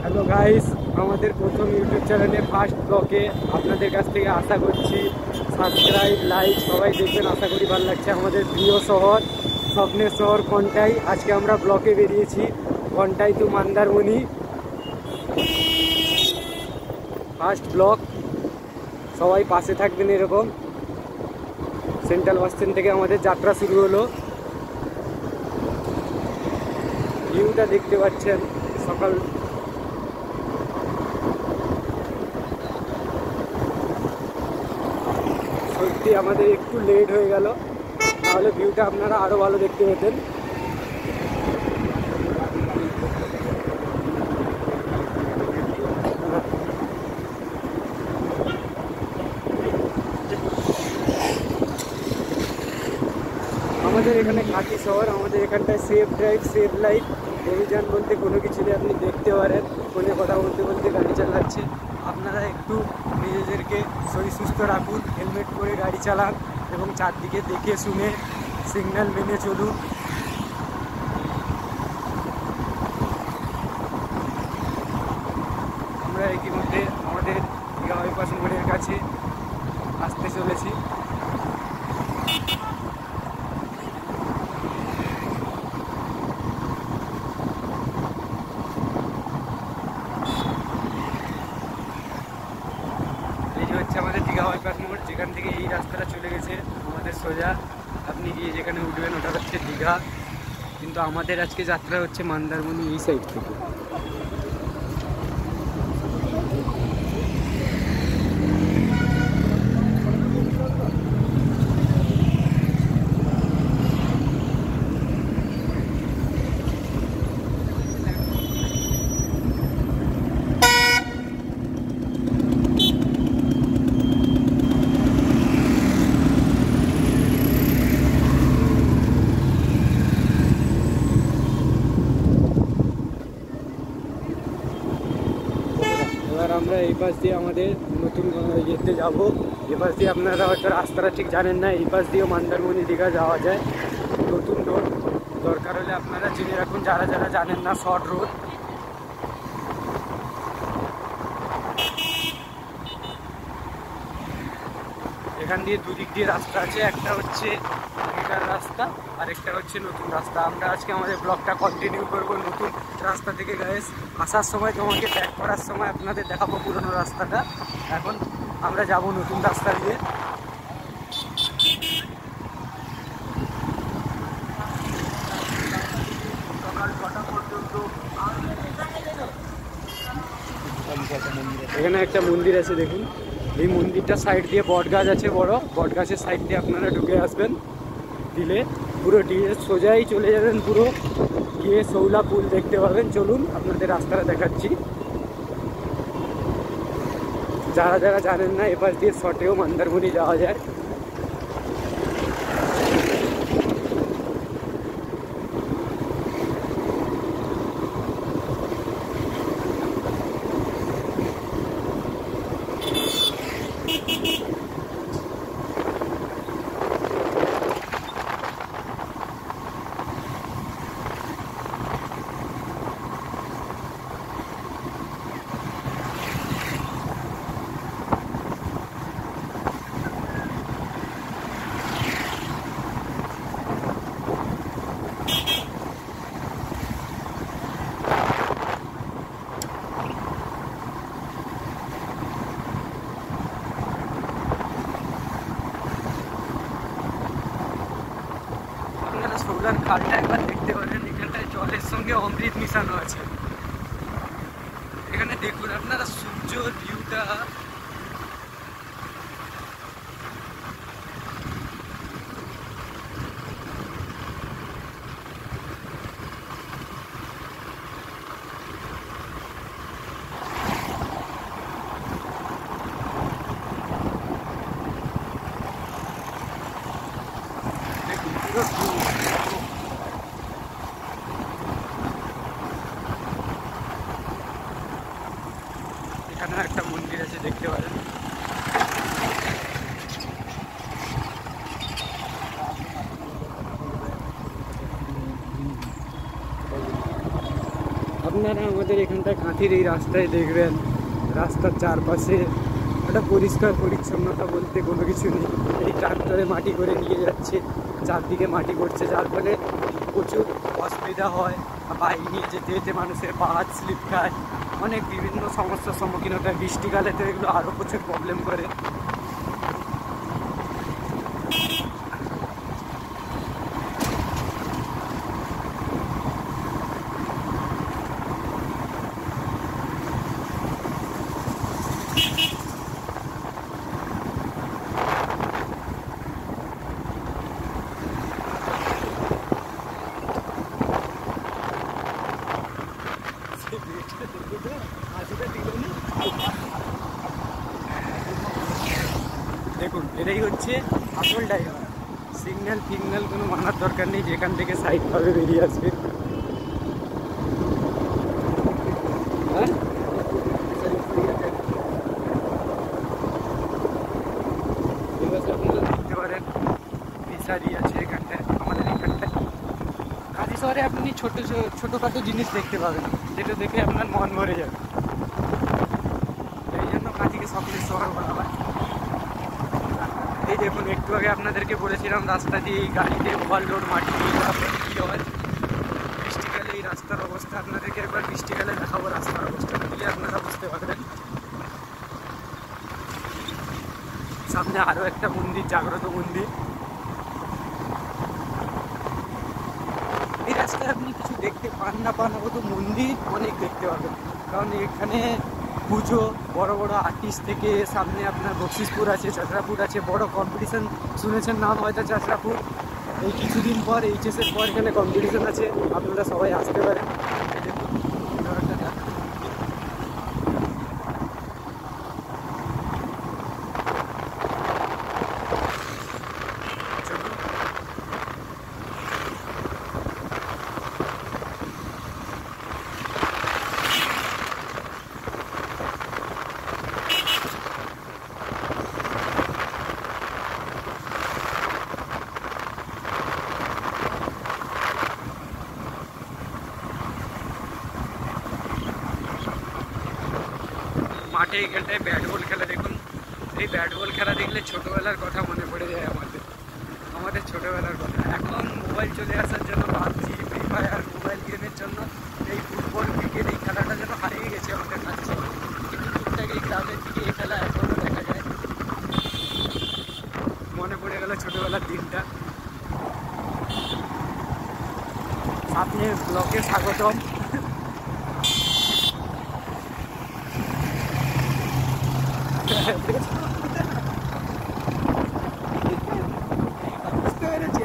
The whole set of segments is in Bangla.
হ্যালো গাইস, আমাদের প্রথম ইউটিউব চ্যানেলে ফার্স্ট ব্লগে আপনাদের কাছ থেকে আশা করছি সাবস্ক্রাইব লাইক সবাই দেখবেন। আশা করি ভালো লাগছে। আমাদের প্রিয় শহর, স্বপ্নের শহর কন্টাই। আজকে আমরা ব্লকে বেরিয়েছি, Contai to Mandarmani. First blog, সবাই পাশে থাকবেন। এরকম সেন্ট্রাল বাস স্ট্যান্ড থেকে আমাদের যাত্রা শুরু হলো। ভিউটা দেখতে পাচ্ছেন সকাল। সত্যি আমাদের একটু লেট হয়ে গেল, তাহলে ভিউটা আপনারা আরো ভালো দেখতে পেতেন। আমাদের এখানে খাঁটি শহর, আমাদের এখানটায় সেফ ড্রাইভ সেফ লাইফ অভিযান বলতে কোনো কিছুতে আপনি দেখতে পারেন। ফোনে কথা বলতে বলতে গাড়ি চালাচ্ছে। আপনারা একটু নিজেদেরকে শরীর সুস্থ রাখুন, হেলমেট পরে গাড়ি চালান এবং চারদিকে দেখে শুনে সিগন্যাল মেনে চলুন। আমরা ইতিমধ্যে আমাদের দীঘা বাইপাস মোড়ের কাছে আসতে চলেছি। আমাদের দীঘা বাইপাস মোড়, যেখান থেকে এই রাস্তাটা চলে গেছে আমাদের সোজা। আপনি গিয়ে যেখানে উঠবেন ওটা হচ্ছে দীঘা, কিন্তু আমাদের আজকে যাত্রা হচ্ছে মন্দারমণি এই সাইড থেকে। আমরা এই পাশ দিয়ে আমাদের নতুন ইয়েতে যাবো। এই পাশ দিয়ে আপনারা হয়তো রাস্তাটা ঠিক জানেন না, এই পাশ দিয়েও মন্দারমণি দীঘা যাওয়া যায়। নতুন রোড, দরকার হলে আপনারা জেনে রাখুন যারা যারা জানেন না। শর্ট রোড, এখান দিয়ে দুদিক দিয়ে রাস্তা আছে। একটা হচ্ছে আগেকার রাস্তা, আরেকটা হচ্ছে নতুন রাস্তা। আমরা আজকে আমাদের ব্লগটা কন্টিনিউ করবো নতুন রাস্তা থেকে। গাইস, আসার সময় তোমাকে ব্যাক করার সময় আপনাদের দেখাবো পুরনো রাস্তাটা। এখন আমরা যাব নতুন রাস্তা দিয়ে। সকাল 6টা পর্যন্ত এখানে একটা মন্দির আছে, দেখুন। এই মন্দিরটার সাইড দিয়ে বট গাছ আছে, বড় বট গাছের সাইড দিয়ে আপনারা ঢুকে আসবেন। দিলে পুরো সোজাই চলে যাবেন, পুরো গিয়ে শৌলা পুল দেখতে পাবেন। চলুন আপনাদের রাস্তাটা দেখাচ্ছি। যারা যারা জানেন না, এপাশ দিয়ে শর্টেও মন্দারমণি যাওয়া যায়। শৌলার খালটা একবার দেখতে পারেন। এখানটায় জলের সঙ্গে অমৃত মিশানো আছে। এখানে দেখুন আপনারা সূর্যর ভিউটা। এখানে একটা মন্দির আছে, দেখতে পারেন। আপনারা আমাদের এখানটায় কাঁথির এই রাস্তায় দেখবেন, রাস্তার চারপাশে একটা পরিষ্কার পরিচ্ছন্নতা বলতে কোনো কিছু নেই। এই ট্রাক্টরে মাটি করে নিয়ে যাচ্ছে, চারদিকে মাটি করছে, যার ফলে প্রচুর অসুবিধা হয়। বাইক নিয়ে যেতে যেতে মানুষের পা হাত স্লিপ খায়, অনেক বিভিন্ন সমস্যার সম্মুখীন হতে হয়। বৃষ্টিকালে তো এগুলো আরও প্রচুর প্রবলেম করে। দেখুন, এটাই হচ্ছে আসল ড্রাইভার। সিগন্যাল ফিগন্যাল কোনো মানার দরকার নেই, যেখান থেকে সাইডভাবে বেরিয়ে আসবে। হ্যাঁ, আপনারা দেখতে পারেন ফিশারি আছে এখানটায়, আমাদের এখানটায়। কাঁথি শহরে আপনি ছোটোখাটো জিনিস দেখতে পাবেন, যেটা দেখে আপনার মন ভরে যাবে। এই জন্য কাঁথিকে স্বপ্নের শহর বলা হয়। এই দেখুন, একটু আগে আপনাদেরকে বলেছিলাম রাস্তা দিয়ে গাড়িতে ওভারলোড মাটি নিয়ে যাওয়া কী হয়। বৃষ্টিকালে এই রাস্তার অবস্থা আপনাদেরকে একবার বৃষ্টিকালে দেখাবো, রাস্তার অবস্থাটা দিলে আপনারা বুঝতে পারবেন। সামনে আরও একটা মন্দির, জাগ্রত মন্দির। এই রাস্তায় আপনি কিছু দেখতে পান না পান, অত মন্দির অনেক দেখতে পাবেন। কারণ এখানে পুজো, বড় বড় আর্টিস্ট থেকে সামনে আপনার বকশিসপুর আছে, চাচড়াপুর আছে, বড় কম্পিটিশন শুনেছেন নাম হয়তো চাচড়াপুর। এই কিছুদিন পর এইচএসের পর এখানে কম্পিটিশন আছে, আপনারা সবাই আসতে পারেন। মাঠে এখানটায় ব্যাট বল খেলা দেখুন। এই ব্যাট বল খেলা দেখলে ছোটোবেলার কথা মনে পড়ে যায় আমাদের ছোটোবেলার কথা। এখন মোবাইল চলে আসার জন্য, পাবজি, ফ্রি ফায়ার, মোবাইল গেমের জন্য এই ফুটবল, ক্রিকেট এই খেলাটা যেন হারিয়ে গেছে আমাদের কাছে। কিন্তু টুকটাক এই গ্রামের দিকে এই খেলা এখনও দেখা যায়। মনে পড়ে গেল ছোটোবেলার দিনটা। সামনে ব্লকে স্বাগতম। বুঝতে পেরেছি।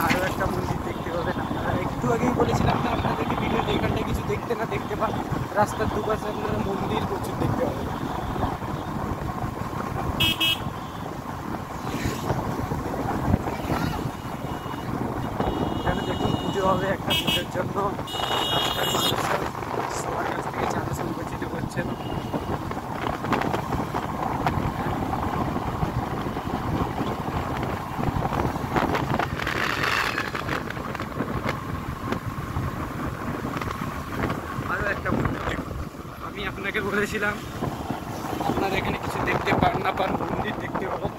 আরও একটা মন্দির দেখতে পাবেন। আপনারা একটু আগেই বলেছিলাম না আপনাদেরকে ভিডিওতে, এখানটায় কিছু দেখতে না দেখতে পান। রাস্তার দুপাশে আপনারা মন্দির প্রচুর দেখতে পাবেন। এখানে দেখুন পুজো হবে, একটা পুজোর জন্য রাস্তার মানুষজন সবার কাছ থেকে চাঁদা সংগঠিত করছেন। আরও একটা মন্দির দেখুন, আমি আপনাকে বলেছিলাম আপনারা এখানে কিছু দেখতে পান না পান, মন্দির দেখতে পাবেন।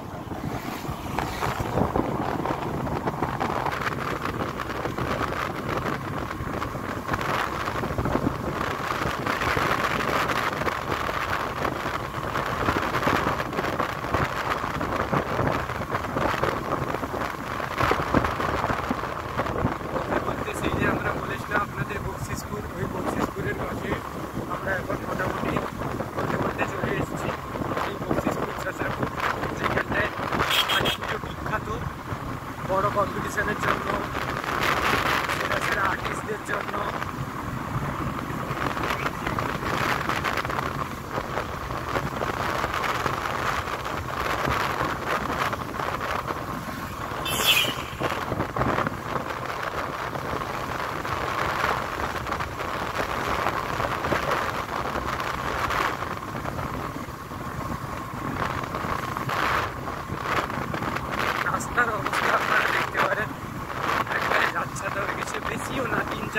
সেই যে আমরা বলেছিলাম আপনাদের বকশিসপুর, ওই বকশিসপুরের পাশে আমরা এখন মোটামুটি বলতে বলতে চলে এসেছি। এই বকশিসপুর চাচড়াপুর, যেখানটায় কালী পুজো বিখ্যাত, বড় কম্পিটিশনের জন্য, সেরা সেরা আর্টিস্টদের জন্য।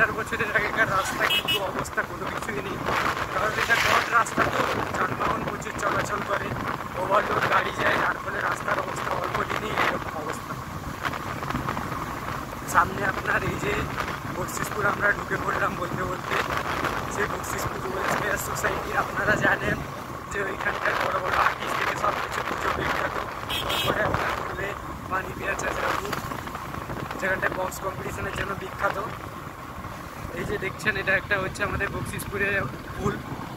3-4 বছরের আগেকার রাস্তা কিন্তু অবস্থা কোনো কিছুই নেই, কারণ এটা কট রাস্তা তো যানবাহন প্রচুর চলাচল করে, ওভারলোড গাড়ি যায়, যার ফলে রাস্তার অবস্থা অল্প দিনেই এরকম অবস্থা। সামনে আপনার এই যে বকশিসপুর আমরা ঢুকে পড়লাম বলতে বলতে, যে বকশিসপুর ওয়েলফেয়ার সোসাইটি আপনারা জানেন যে ওইখানকার বড় বড় আর্টিস্ট থেকে সব কিছু পুজো বিখ্যাত। তারপরে আপনার করবে পানি পেঁয়াজ চাচরাপুর, যেখানটায় বক্স কম্পিটিশনের জন্য বিখ্যাত। এই যে দেখছেন এটা একটা হচ্ছে আমাদের বকশিসপুরের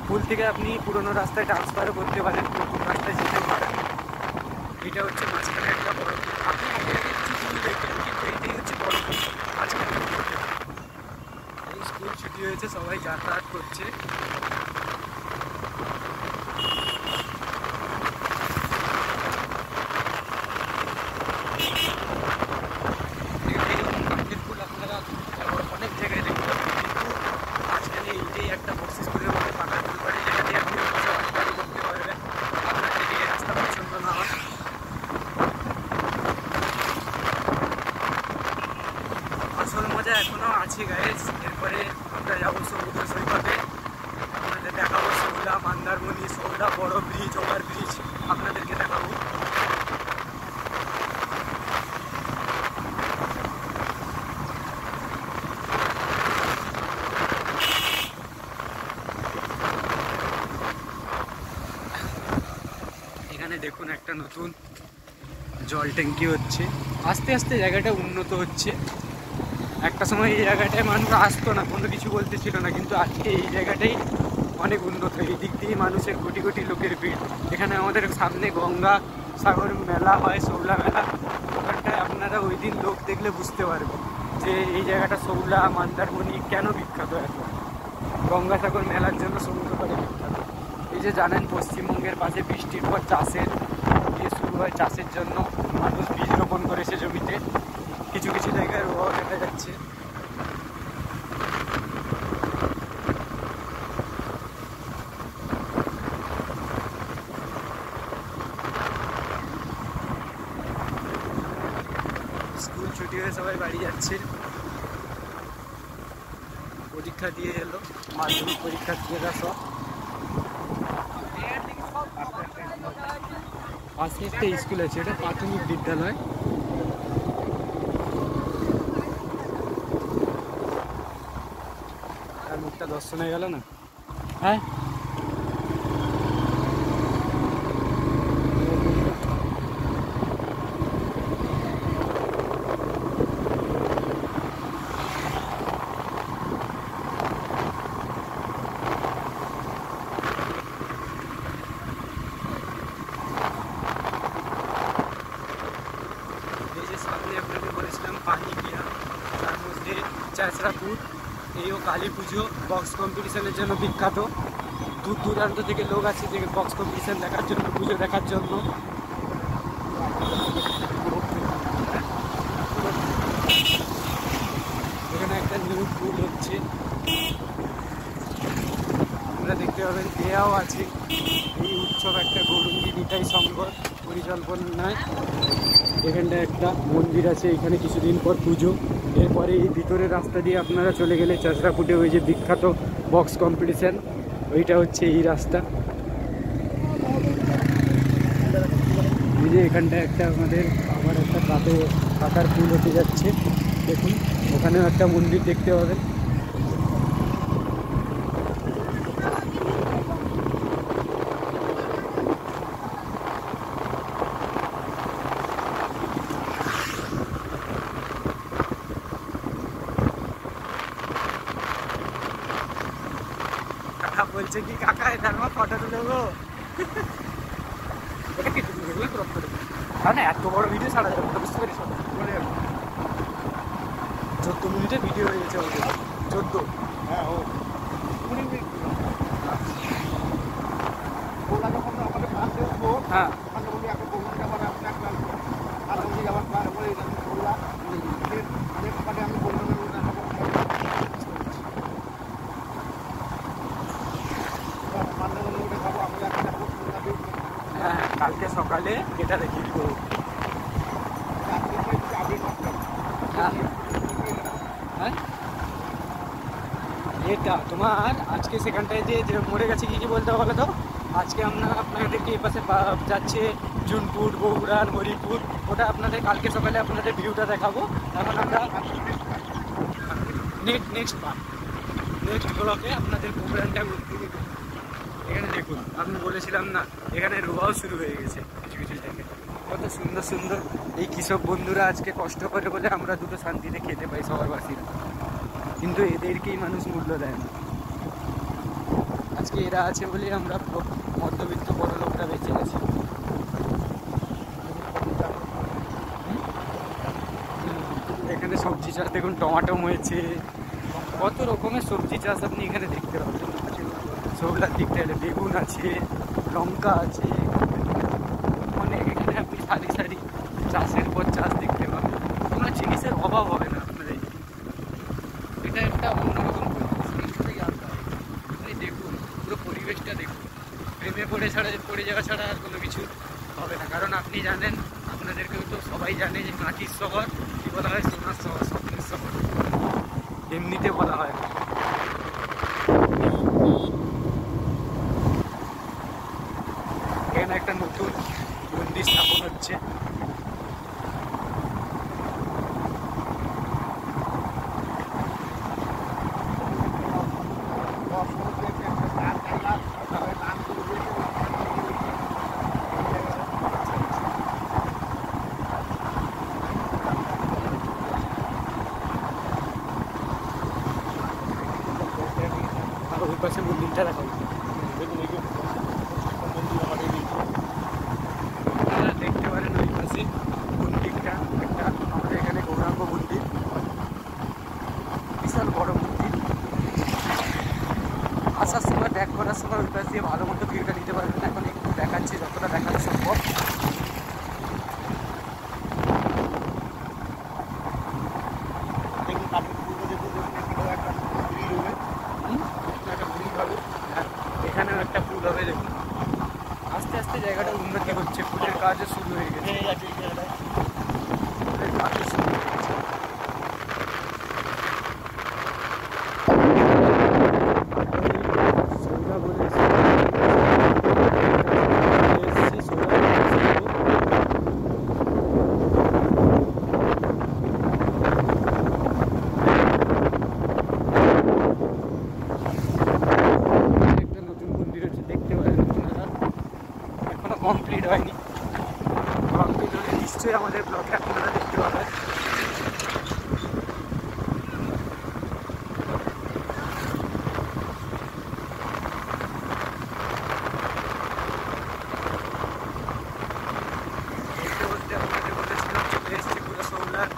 পুল থেকে আপনি পুরোনো রাস্তায় ট্রান্সফারও করতে পারেন, নতুন রাস্তায় যেতে পারেন। এটা হচ্ছে মাঝখানে একটা বড় পুল, আপনি আগে কিছু পুল দেখবেন কিন্তু এইটাই হচ্ছে বড় পুল মাঝখানে। এই স্কুল ছুটি হয়েছে, সবাই যাতায়াত করছে। অনেক জায়গায় দেখতে পাবেন, কিন্তু মাঝখানে এইটাই একটা বকশিসপুরের মধ্যে ফাঁকা পুল বাড়ি, যেখানে আপনি বাড়ি করতে পারবেন আপনার যদি রাস্তা পছন্দ না হয়। আসল মজা এখনো আছে গাইস। এরপরে আমরা যাবো সমুদ্র সৈকতে, আপনাদের দেখাবো সৌলা, মন্দারমণি, সৌলা, বড় ব্রিজ, ওভার ব্রিজ আপনাদেরকে দেখাবো। এখানে দেখুন একটা নতুন জল ট্যাঙ্কি হচ্ছে, আস্তে আস্তে জায়গাটা উন্নত হচ্ছে। একটা সময় এই জায়গাটায় মানুষ আসতো না, কোনো কিছু বলতে ছিল না, কিন্তু আজকে এই জায়গাটাই অনেক উন্নত। এই দিক দিয়ে মানুষের কোটি কোটি লোকের ভিড়। এখানে আমাদের সামনে গঙ্গা সাগর মেলা হয়, সৌলা মেলা, ওখানটায় আপনারা ওই দিন লোক দেখলে বুঝতে পারবেন যে এই জায়গাটা সৌলা মন্দারমণি কেন বিখ্যাত। এত গঙ্গাসাগর মেলার জন্য সমুদ্র পাড়ে বিখ্যাত। এই যে জানেন পশ্চিমবঙ্গের পাশে বৃষ্টির পর চাষের দিয়ে শুরু হয়, চাষের জন্য মানুষ বীজ রোপণ করেছে জমিতে, কিছু কিছু জায়গায় রোয়াও দেখা যাচ্ছে। স্কুল ছুটি হয়ে সবাই বাড়ি যাচ্ছে, পরীক্ষা দিয়ে এলো, মাধ্যমিক পরীক্ষার্থীরা সব। পাশে একটা স্কুল আছে, এটা প্রাথমিক বিদ্যালয়। আর মুখটা দর্শন হয়ে গেল না। হ্যাঁ আপনাকে বলেছিলাম পানি পিয়া, তার মধ্যে চাচরাপুর, এইও কালী পুজো বক্স কম্পিটিশনের জন্য বিখ্যাত। দূর দূরান্ত থেকে লোক আসে যে বক্স কম্পিটিশন দেখার জন্য, পুজো দেখার জন্য। এখানে একটা নিউ পুল হচ্ছে, আপনারা দেখতে পাবেন, দেয়াও আছে। এই উৎসব একটা গৌরঙ্গী নিতাই সংঘ পরিকল্পনায়। এখানটায় একটা মন্দির আছে, এখানে কিছুদিন পর পুজো। এরপরে এই ভিতরের রাস্তা দিয়ে আপনারা চলে গেলে চাচরাপুটে ওই যে বিখ্যাত বক্স কম্পিটিশান, ওইটা হচ্ছে এই রাস্তা। এই যে এখানটায় একটা আমাদের আবার একটা কাটার পুল হতে যাচ্ছে, দেখুন ওখানেও একটা মন্দির দেখতে পাবেন। বলছে কি কাকা এটা আমার ফটো তুলে দেবো, এটা কেটে দেবো, এগুলো ক্রপ করে দেবো, কারণ এত বড় ভিডিও ছাড়া যাবে না, বুঝতে পারিস? 14 মিনিটের ভিডিও হয়ে গেছে অলরেডি, 14। হ্যাঁ ও 20 মিনিট। হ্যাঁ কালকে সকালে এটা রেখে দিব। হ্যাঁ এটা তোমার আজকে সেখানটায় যে মরে গেছে কি বলতে হবে বলো তো। আজকে আমরা আপনাদেরকে এই পাশে যাচ্ছে জুনপুর, বগুড়ার, হরিপুর, ওটা আপনাদের কালকে সকালে আপনাদের ভিউটা দেখাবো। এখন আমরা নেক্সট ব্লকে আপনাদের প্রোগ্রামটা ঘুরতে। এখানে দেখুন, আমি বলেছিলাম না এখানে রোয়াও শুরু হয়ে গেছে কিছু কিছু জায়গায়। কত সুন্দর সুন্দর এই কৃষক বন্ধুরা আজকে কষ্ট করে বলে আমরা দুটো শান্তিতে খেতে পাই শহরবাসীরা, কিন্তু এদেরকেই মানুষ মূল্য দেয় না। আজকে এরা আছে বলেই আমরা মধ্যবিত্ত বড় লোকরা বেঁচে গেছি। এখানে সবজি চাষ দেখুন, টমাটো হয়েছে, কত রকমের সবজি চাষ আপনি এখানে দেখতে পাবেন। সবলার দিকটা এলে বেগুন আছে, লঙ্কা আছে, অনেক এখানে আপনি সারি সারি চাষের পর চাষ দেখতে পাবেন। কোনো জিনিসের অভাব হবে না আপনাদের। এটা একটা অন্যরকম আপনি দেখুন, পুরো পরিবেশটা দেখুন। প্রেমে পড়ে যাওয়া ছাড়া আর কোনো কিছু হবে না। কারণ আপনি জানেন, আপনাদেরকেও তো সবাই জানে যে মাটির শহর কি বলা হয়, সোনার শহর, স্বপ্নের শহর এমনিতে বলা হয়। এখানে একটা নতুন মন্দির স্থাপন হচ্ছে। ওই পাশে মন্দিরটা দেখাবো। আপনারা দেখতে পারেন ওই পাশে মন্দিরটা একটা, আমাদের এখানে গৌরাঙ্গ মন্দির, বিশাল বড় মন্দির। আসার সময় ব্যাক করার সময় ওই পাশ দিয়ে ভালো মতো ভিউটা নিতে পারবেন। এখন একটু দেখাচ্ছি যতটা দেখানো সম্ভব। এখানেও একটা পুল হবে দেখুন। আস্তে আস্তে জায়গাটা উন্নতি হচ্ছে, পুলের কাজও শুরু হয়ে গেছে। পুলের কাজও শুরু হয়ে গেছে। সৌরা বলে কমপ্লিট হয়নি। কমপ্লিট হলে নিশ্চয়ই আমাদের ব্লগে আপনারা দেখতে পাবেন। বলতে বলতে আপনাদের বলেছিলাম চলে এসেছি পুরো সৌলার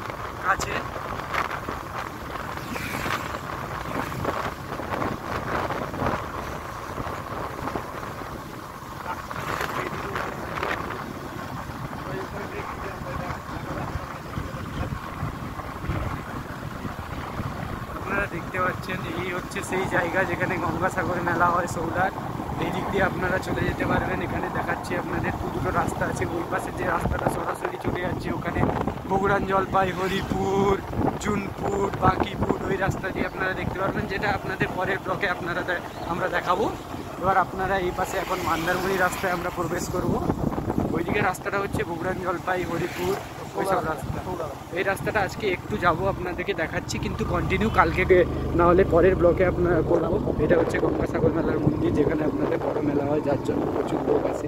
কাছে। আপনারা দেখতে পাচ্ছেন এই হচ্ছে সেই জায়গা যেখানে গঙ্গাসাগর মেলা হয় সৌলার। এই দিক দিয়ে আপনারা চলে যেতে পারবেন। এখানে দেখাচ্ছি আপনাদের দুটো রাস্তা আছে। ওই পাশে যে রাস্তাটা সরাসরি চলে যাচ্ছে ওখানে বগুড়ান, জলপাই, হরিপুর, জুনপুর, বাঁকিপুর, ওই রাস্তা দিয়ে আপনারা দেখতে পারবেন, যেটা আপনাদের পরের ব্লকে আমরা দেখাবো। এবার আপনারা এই পাশে এখন মন্দারমণি রাস্তায় আমরা প্রবেশ করব। ওইদিকে রাস্তাটা হচ্ছে বগুড়ান, জলপাই, হরিপুর, ওইসব রাস্তা। এই রাস্তাটা আজকে একটু যাব, আপনাদেরকে দেখাচ্ছি, কিন্তু কন্টিনিউ কালকে না হলে পরের ব্লকে আপনারা করবো। এটা হচ্ছে গঙ্গাসাগর মেলার মন্দির, যেখানে আপনাদের বড় মেলা হয়, যার জন্য প্রচুর লোক আসে।